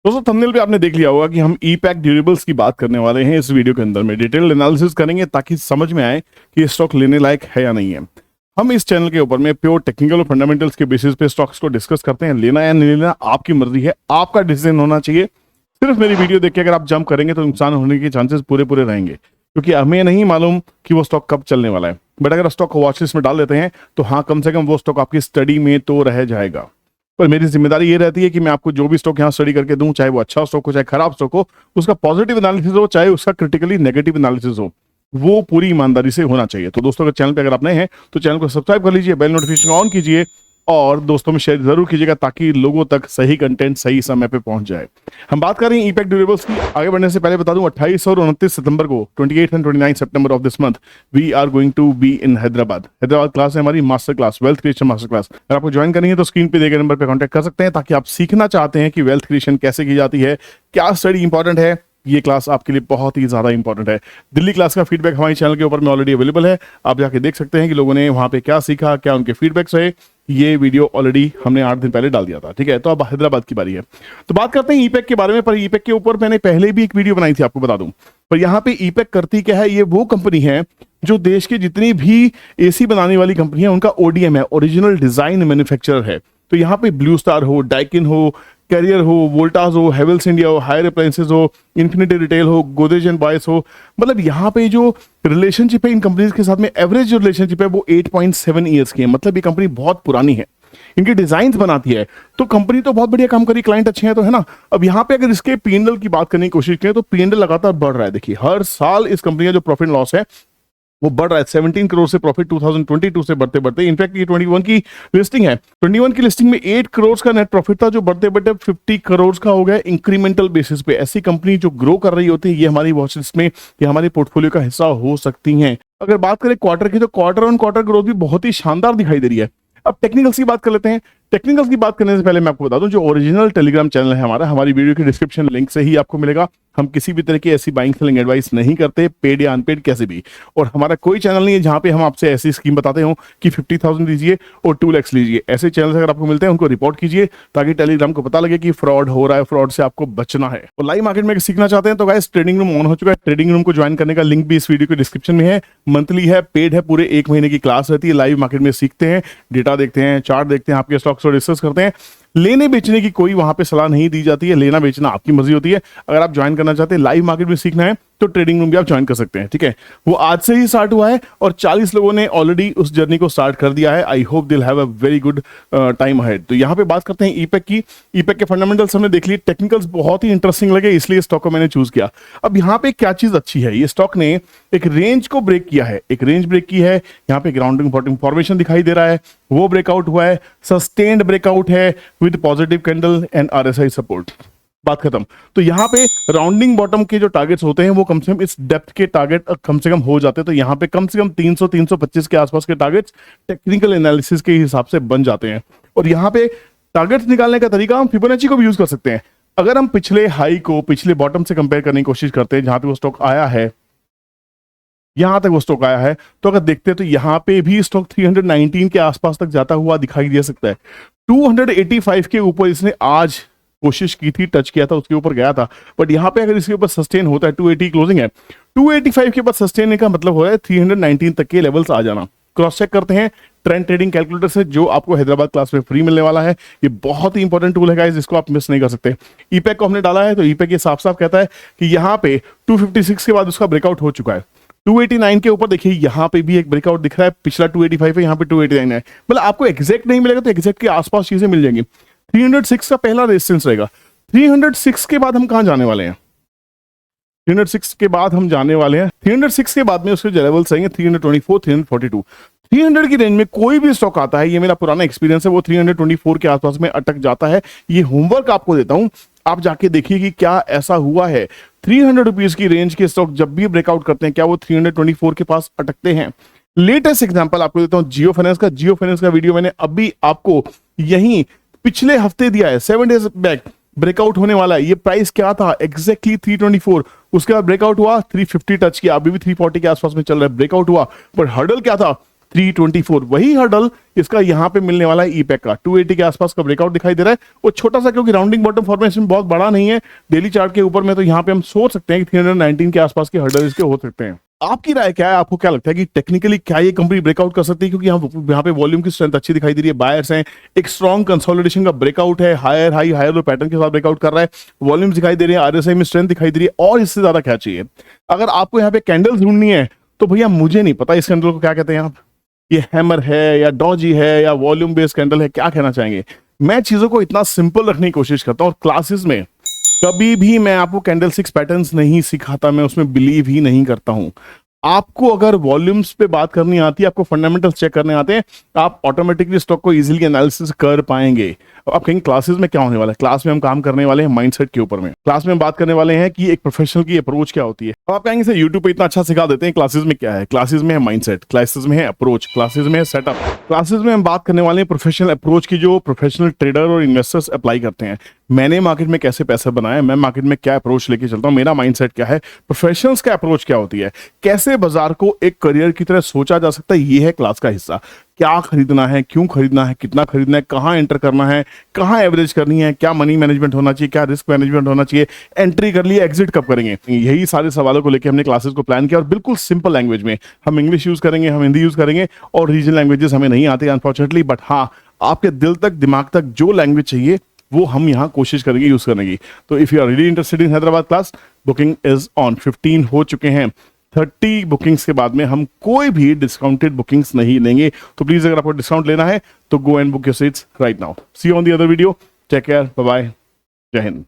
दोस्तों थंबनेल पे आपने देख लिया होगा कि हम ई पैक ड्यूरेबल्स की बात करने वाले हैं। इस वीडियो के अंदर में डिटेल एनालिसिस करेंगे ताकि समझ में आए कि ये स्टॉक लेने लायक है या नहीं है। हम इस चैनल के ऊपर में प्योर टेक्निकल और फंडामेंटल्स के बेसिस पे स्टॉक्स को डिस्कस करते हैं। लेना या नहीं लेना आपकी मर्जी है, आपका डिसीजन होना चाहिए। सिर्फ मेरी वीडियो देख के अगर आप जंप करेंगे तो नुकसान होने के चांसेस पूरे पूरे रहेंगे, क्योंकि हमें नहीं मालूम कि वो स्टॉक कब चलने वाला है। बट अगर स्टॉक को वॉच लिस्ट में डाल देते हैं तो हाँ, कम से कम वो स्टॉक आपकी स्टडी में तो रह जाएगा। पर मेरी जिम्मेदारी ये रहती है कि मैं आपको जो भी स्टॉक यहाँ स्टडी करके दूं, चाहे वो अच्छा स्टॉक हो चाहे खराब स्टॉक हो, उसका पॉजिटिव एनालिसिस हो चाहे उसका क्रिटिकली नेगेटिव एनालिसिस हो, वो पूरी ईमानदारी से होना चाहिए। तो दोस्तों, अगर चैनल पे अगर आप नए हैं तो चैनल को सब्सक्राइब कर लीजिए, बेल नोटिफिकेशन ऑन कीजिए और दोस्तों में शेयर जरूर कीजिएगा ताकि लोगों तक सही कंटेंट सही समय पे पहुंच जाए। हम बात कर रहे हैं ईपैक ड्यूरेबल्स की। आगे बढ़ने से पहले बता दूं, 28 और 29 सितंबर को 28 and 29 September of this month we are going to be in Hyderabad. Class है हमारी master class, wealth creation master class. अगर आपको ज्वाइन करनी है तो स्क्रीन पे दिए गए नंबर पे कांटेक्ट कर सकते हैं, ताकि आप सीखना चाहते हैं कि वेल्थ क्रिएशन कैसे की जाती है, क्या स्टडी इंपॉर्टेंट है। ये क्लास आपके लिए बहुत ही ज्यादा इंपॉर्टेंट है। दिल्ली क्लास का फीडबैक हमारे चैनल के ऊपर में ऑलरेडी अवेलेबल है, आप जाके देख सकते हैं कि लोगों ने वहां पे क्या सीखा, क्या उनके फीडबैक्स रहे। ये वीडियो ऑलरेडी हमने 8 दिन पहले डाल दिया था, ठीक है। तो अब हैदराबाद की बारी है, तो बात करते हैं ईपैक के बारे में। पर ईपैक के ऊपर मैंने पहले भी एक वीडियो बनाई थी, आपको बता दूं। पर यहाँ पे ईपैक करती क्या है, ये वो कंपनी है जो देश की जितनी भी एसी बनाने वाली कंपनी है उनका ओडीएम है, ओरिजिनल डिजाइन मैन्युफैक्चरर है। तो यहाँ पे ब्लू स्टार हो, डाइकिन हो, कैरियर हो, वोल्टास हो, हेवेल्स इंडिया हो, हायर अप्लायंसेस हो, इन्फिनिटी रिटेल हो, गोदरेज एंड बॉयस हो, मतलब यहाँ पे जो रिलेशनशिप है इन कंपनीज के साथ में, एवरेज जो रिलेशनशिप है वो 8.7 ईयर्स की है। मतलब ये कंपनी बहुत पुरानी है, इनकी डिजाइन बनाती है, तो कंपनी तो बहुत बढ़िया काम करी, क्लाइंट अच्छे हैं, तो है ना। अब यहाँ पे अगर इसके पीएनएल की बात करने की कोशिश करें तो पीएनएल लगातार बढ़ रहा है। देखिए हर साल इस कंपनी का जो प्रॉफिट लॉस है वो बढ़ रहा है। 17 करोड़ से प्रॉफिट 2022 से बढ़ते बढ़ते, इनफैक्ट ये 21 की लिस्टिंग है, 21 की लिस्टिंग में 8 करोड़ का नेट प्रॉफिट था, जो बढ़ते बढ़ते 50 करोड़ का हो गया इंक्रीमेंटल बेसिस पे। ऐसी कंपनी जो ग्रो कर रही होती है, ये हमारी वॉच लिस्ट में, ये हमारे पोर्टफोलियो का हिस्सा हो सकती हैं। अगर बात करें क्वार्टर की, तो क्वार्टर ऑन क्वार्टर ग्रोथ भी बहुत ही शानदार दिखाई दे रही है। अब टेक्निकल्स की बात कर लेते हैं। टेक्निकल्स की बात करने से पहले मैं आपको बता दूं, जो ओरिजिनल टेलीग्राम चैनल है हमारा, हमारी वीडियो के डिस्क्रिप्शन लिंक से ही आपको मिलेगा। हम किसी भी तरह की ऐसी बाइंग सेलिंग एडवाइस नहीं करते, पेड या अनपेड कैसे भी। और हमारा कोई चैनल नहीं है जहां पे हम आपसे ऐसी स्कीम बताते हो कि 50,000 लीजिए और 2 लाख लीजिए। ऐसे चैनल अगर आपको मिलते हैं उनको रिपोर्ट कीजिए, ताकि टेलीग्राम को पता लगे कि फ्रॉड हो रहा है, फ्रॉड से आपको बचना है। और लाइव मार्केट में सीखना चाहते हैं तो गाइस, ट्रेडिंग रूम ऑन हो चुका है। ट्रेडिंग रूम को ज्वाइन करने का लिंक भी इस वीडियो के डिस्क्रिप्शन में है। मंथली है, पेड है, पूरे 1 महीने की क्लास रहती है। लाइव मार्केट में सीखते हैं, डेटा देखते हैं, चार्ट देखते हैं, आपके स्टॉक्स को डिस्कस करते हैं। लेने बेचने की कोई वहां पे सलाह नहीं दी जाती है, लेना बेचना आपकी मर्जी होती है। अगर आप ज्वाइन करना चाहते हैं, लाइव मार्केट में सीखना है, तो ट्रेडिंग रूम भी आप ज्वाइन कर सकते हैं, ठीक है। वो आज से ही स्टार्ट हुआ है और 40 लोगों ने ऑलरेडी उस जर्नी को स्टार्ट कर दिया है। आई होप दिल have a very good time ahead. तो यहाँ पे बात करते हैं ईपैक की। ईपैक के फंडामेंटल्स हमने देख लिए, टेक्निकल्स बहुत ही इंटरेस्टिंग लगे, इसलिए स्टॉक को मैंने चूज किया। अब यहाँ पे क्या चीज अच्छी है, ये स्टॉक ने एक रेंज को ब्रेक किया है, एक रेंज ब्रेक की है। यहाँ पे ग्राउंडिंग बॉटम फॉर्मेशन दिखाई दे रहा है, वो ब्रेकआउट हुआ है, सस्टेन्ड ब्रेकआउट है with positive candle and RSI support. बात खत्म। तो यहाँ पे राउंडिंग बॉटम के जो टारगेट्स होते हैं वो कम से कम इस डेप्थ के टारगेट कम से कम हो जाते हैं। तो यहाँ पे कम से कम 300-325 के आसपास के टारगेट्स टेक्निकल एनालिसिस के हिसाब से बन जाते हैं। और यहाँ पे टारगेट्स निकालने का तरीका हम फिबोनाची को भी यूज कर सकते हैं। अगर हम पिछले हाई को पिछले बॉटम से कंपेयर करने की कोशिश करते हैं, जहां पे वो स्टॉक आया है, यहां तक वो स्टॉक आया है, तो अगर देखते हैं तो यहाँ पे भी स्टॉक 319 के आसपास तक जाता हुआ दिखाई दे सकता है। 285 के ऊपर इसने आज कोशिश की थी, टच किया था, उसके ऊपर गया था। बट यहाँ पे अगर इसके ऊपर सस्टेन होता है, 280 क्लोजिंग है, 285 के बाद सस्टेन का मतलब हो रहा है 319 तक के लेवल्स आ जाना। क्रॉस चेक करते हैं ट्रेंड ट्रेडिंग कैलकुलेटर से, जो आपको हैदराबाद क्लास में फ्री मिलने वाला है। ये बहुत ही इंपॉर्टेंट टूल है गाइस, इसको आप मिस नहीं कर सकते। ईपैक को हमने डाला है तो ईपैक ये साफ साफ कहता है कि यहाँ पे 256 के बाद उसका ब्रेकआउट हो चुका है। 289 के ऊपर देखिए, यहाँ पे भी एक ब्रेकआउट दिख रहा है, पिछला 285 है, यहाँ पे 289 है। मतलब आपको एग्जैक्ट नहीं मिलेगा तो एग्जैक्ट के आसपास चीजें मिल जाएंगी। 306 का पहला रेजिस्टेंस रहेगा। 306 के बाद हम कहां जाने वाले हैं? 306 के बाद हम जाने वाले हैं, 306 के बाद में उसके जो लेवल्स आएंगे 324, 342। 300 की रेंज में कोई भी स्टॉक आता है, ये मेरा पुराना एक्सपीरियंस है, वो 324 के आसपास में अटक जाता है। ये होमवर्क आपको देता हूं, आप जाके देखिए कि क्या ऐसा हुआ है। 300 रुपीज की रेंज के स्टॉक जब भी ब्रेकआउट करते हैं, क्या वो 324 के पास अटकते हैं? लेटेस्ट एग्जांपल आपको देता हूं जियो फाइनेंस का। जियो फाइनेंस का वीडियो मैंने अभी आपको यहीं पिछले हफ्ते दिया है, 7 डेज बैक ब्रेकआउट होने वाला है। ये प्राइस क्या था? एग्जैक्टली 324। उसके बाद ब्रेकआउट हुआ, 350 टच किया, अभी भी 340 के आसपास में चल रहा है, ब्रेकआउट हुआ। पर हर्डल क्या था? 324, वही हर्डल इसका यहाँ पे मिलने वाला है ईपैक का 280 के आसपास का ब्रेकआउट दिखाई दे रहा है। वो छोटा सा, क्योंकि राउंडिंग बॉटम फॉर्मेशन बहुत बड़ा नहीं है डेली चार्ट के ऊपर में, तो यहाँ पे हम सोच सकते हैं कि 319 के आसपास के हर्डल इसके हो सकते हैं। आपकी राय क्या है? आपको क्या लगता है कि टेक्निकली क्या ये कंपनी ब्रेकआउट कर सकती है? क्योंकि यहाँ पे वॉल्यूम की स्ट्रेंथ अच्छी दिखाई दे रही है, बायर्स हैं, एक स्ट्रॉन्ग कंसोलिडेशन का ब्रेकआउट है, higher high higher low pattern के साथ ब्रेकआउट कर रहा है, वॉल्यूम दिखाई दे रही है, आरएसआई में स्ट्रेंथ दिखाई दे रही है, और इससे ज्यादा क्या चाहिए? अगर आपको यहाँ पे कैंडल्स ढूंढनी है तो भैया मुझे नहीं पता इस कैंडल को क्या कहते हैं आप, ये हैमर है या डॉजी है या वॉल्यूम बेस्ड कैंडल है, क्या कहना चाहेंगे? मैं चीजों को इतना सिंपल रखने की कोशिश करता हूँ, और क्लासेस में कभी भी मैं आपको कैंडलस्टिक्स पैटर्न्स नहीं सिखाता, मैं उसमें बिलीव ही नहीं करता हूं। आपको अगर वॉल्यूम्स पे बात करनी आती है, आपको फंडामेंटल्स चेक करने आते हैं, आप ऑटोमेटिकली स्टॉक को इजीली एनालिसिस कर पाएंगे। आप कहीं क्लासेस में क्या होने वाला है? क्लास में हम काम करने वाले हैं माइंडसेट के ऊपर में। क्लास में हम बात करने वाले हैं कि एक प्रोफेशनल की अप्रोच क्या होती है। अब आप कहेंगे सर यूट्यूब पे इतना अच्छा सिखा देते हैं, क्लासेस में क्या है? क्लासेस में है माइंडसेट, क्लासेस में है अप्रोच, क्लासेस में है सेटअप। क्लासेस में हम बात करने वाले हैं प्रोफेशनल अप्रोच की, जो प्रोफेशनल ट्रेडर और इन्वेस्टर्स अप्लाई करते हैं। मैंने मार्केट में कैसे पैसे बनाए, मैं मार्केट में क्या अप्रोच लेके चलता हूँ, मेरा माइंडसेट क्या है, प्रोफेशनल्स का अप्रोच क्या होती है, कैसे बाजार को एक करियर की तरह सोचा जा सकता है, ये है क्लास का हिस्सा। क्या खरीदना है, क्यों खरीदना है, कितना खरीदना है, कहाँ एंटर करना है, कहाँ एवरेज करनी है, क्या मनी मैनेजमेंट होना चाहिए, क्या रिस्क मैनेजमेंट होना चाहिए, एंट्री कर लिए, एग्जिट कब करेंगे, यही सारे सवालों को लेकर हमने क्लासेस को प्लान किया। और बिल्कुल सिंपल लैंग्वेज में हम इंग्लिश यूज करेंगे, हम हिंदी यूज करेंगे, और रीजनल लैंग्वेजेस हमें नहीं आते अनफॉर्चुनेटली, बट हाँ आपके दिल तक दिमाग तक जो लैंग्वेज चाहिए वो हम यहाँ कोशिश करेंगे यूज करने की। तो if you are really interested in Hyderabad class, booking is on. 15 हो चुके हैं, 30 बुकिंग्स के बाद में हम कोई भी डिस्काउंटेड बुकिंग्स नहीं लेंगे। तो प्लीज अगर आपको डिस्काउंट लेना है तो go and book your seats right now. See you on the other video, take care, bye bye, जय हिंद।